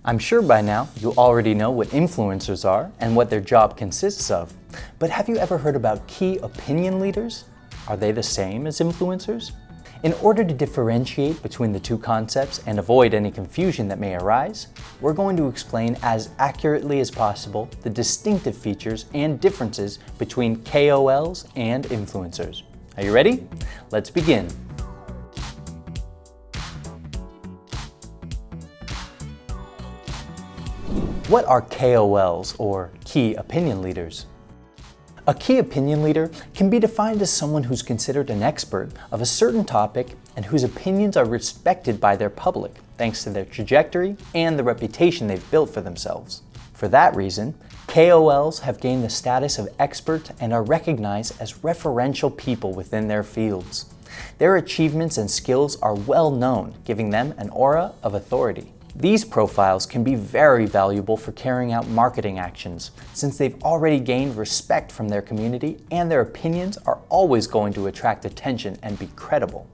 I'm sure by now you already know what influencers are and what their job consists of, but have you ever heard about key opinion leaders? Are they the same as influencers? In order to differentiate between the two concepts and avoid any confusion that may arise, we're going to explain as accurately as possible the distinctive features and differences between KOLs and influencers. Are you ready? Let's begin. What are KOLs, or key opinion leaders? A key opinion leader can be defined as someone who's considered an expert of a certain topic and whose opinions are respected by their public, thanks to their trajectory and the reputation they've built for themselves. For that reason, KOLs have gained the status of expert and are recognized as referential people within their fields. Their achievements and skills are well known, giving them an aura of authority. These profiles can be very valuable for carrying out marketing actions, since they've already gained respect from their community and their opinions are always going to attract attention and be credible.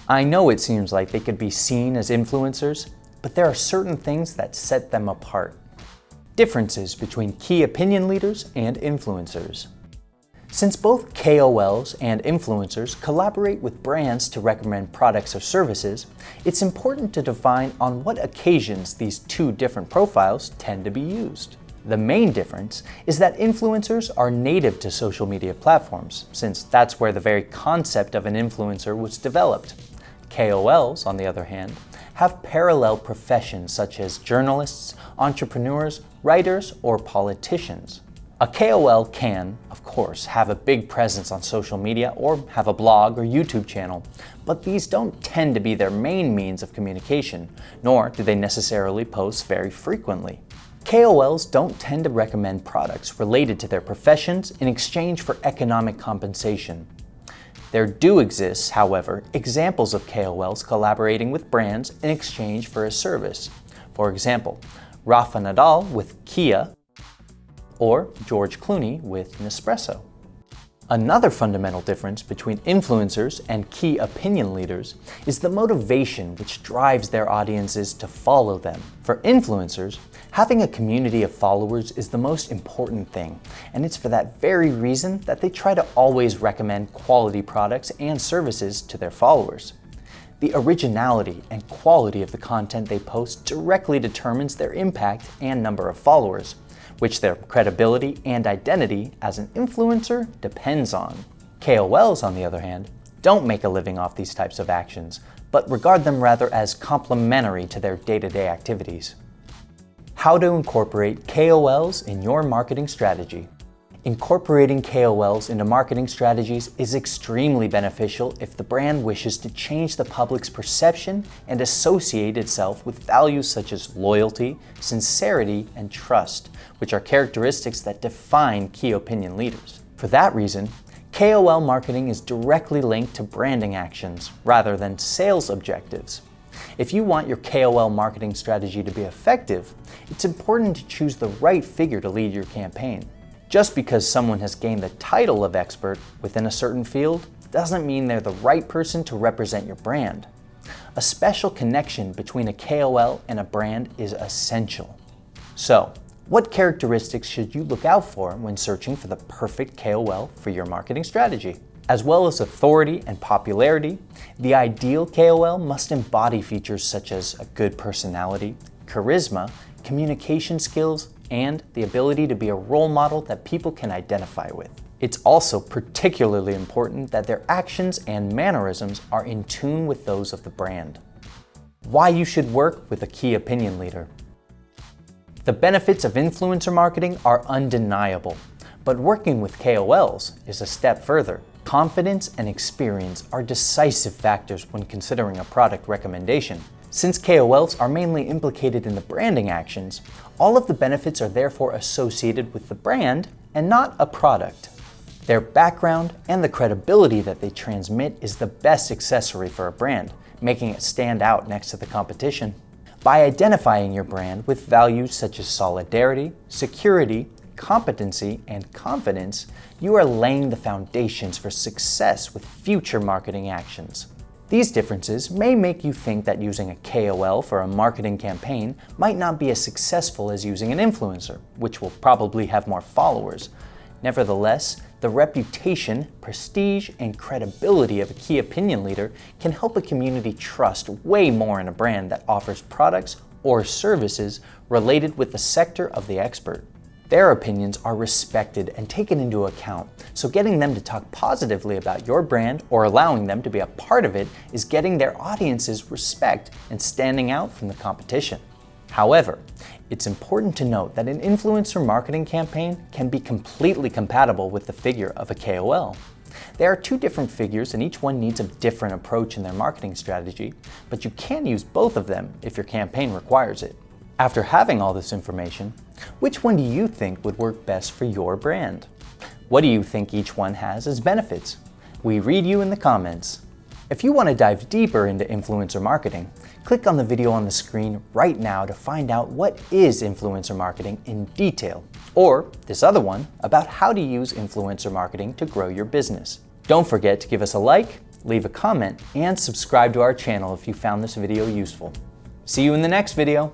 I know it seems like they could be seen as influencers, but there are certain things that set them apart. Differences between key opinion leaders and influencers. Since both KOLs and influencers collaborate with brands to recommend products or services, it's important to define on what occasions these two different profiles tend to be used. The main difference is that influencers are native to social media platforms, since that's where the very concept of an influencer was developed. KOLs, on the other hand, have parallel professions such as journalists, entrepreneurs, writers, or politicians. A KOL can, of course, have a big presence on social media or have a blog or YouTube channel, but these don't tend to be their main means of communication, nor do they necessarily post very frequently. KOLs don't tend to recommend products related to their professions in exchange for economic compensation. There do exist, however, examples of KOLs collaborating with brands in exchange for a service. For example, Rafa Nadal with Kia, or George Clooney with Nespresso. Another fundamental difference between influencers and key opinion leaders is the motivation which drives their audiences to follow them. For influencers, having a community of followers is the most important thing, and it's for that very reason that they try to always recommend quality products and services to their followers. The originality and quality of the content they post directly determines their impact and number of followers, which their credibility and identity as an influencer depends on. KOLs, on the other hand, don't make a living off these types of actions, but regard them rather as complementary to their day-to-day activities. How to incorporate KOLs in your marketing strategy. Incorporating KOLs into marketing strategies is extremely beneficial if the brand wishes to change the public's perception and associate itself with values such as loyalty, sincerity, and trust, which are characteristics that define key opinion leaders. For that reason, KOL marketing is directly linked to branding actions rather than sales objectives. If you want your KOL marketing strategy to be effective, it's important to choose the right figure to lead your campaign. Just because someone has gained the title of expert within a certain field doesn't mean they're the right person to represent your brand. A special connection between a KOL and a brand is essential. So, what characteristics should you look out for when searching for the perfect KOL for your marketing strategy? As well as authority and popularity, the ideal KOL must embody features such as a good personality, charisma, communication skills, and the ability to be a role model that people can identify with. It's also particularly important that their actions and mannerisms are in tune with those of the brand. Why you should work with a key opinion leader. The benefits of influencer marketing are undeniable, but working with KOLs is a step further. Confidence and experience are decisive factors when considering a product recommendation. Since KOLs are mainly implicated in the branding actions, all of the benefits are therefore associated with the brand and not a product. Their background and the credibility that they transmit is the best accessory for a brand, making it stand out next to the competition. By identifying your brand with values such as solidarity, security, competency, and confidence, you are laying the foundations for success with future marketing actions. These differences may make you think that using a KOL for a marketing campaign might not be as successful as using an influencer, which will probably have more followers. Nevertheless, the reputation, prestige, and credibility of a key opinion leader can help a community trust way more in a brand that offers products or services related with the sector of the expert. Their opinions are respected and taken into account, so getting them to talk positively about your brand or allowing them to be a part of it is getting their audience's respect and standing out from the competition. However, it's important to note that an influencer marketing campaign can be completely compatible with the figure of a KOL. There are two different figures and each one needs a different approach in their marketing strategy, but you can use both of them if your campaign requires it. After having all this information, which one do you think would work best for your brand? What do you think each one has as benefits? We read you in the comments. If you want to dive deeper into influencer marketing, click on the video on the screen right now to find out what is influencer marketing in detail, or this other one about how to use influencer marketing to grow your business. Don't forget to give us a like, leave a comment, and subscribe to our channel if you found this video useful. See you in the next video.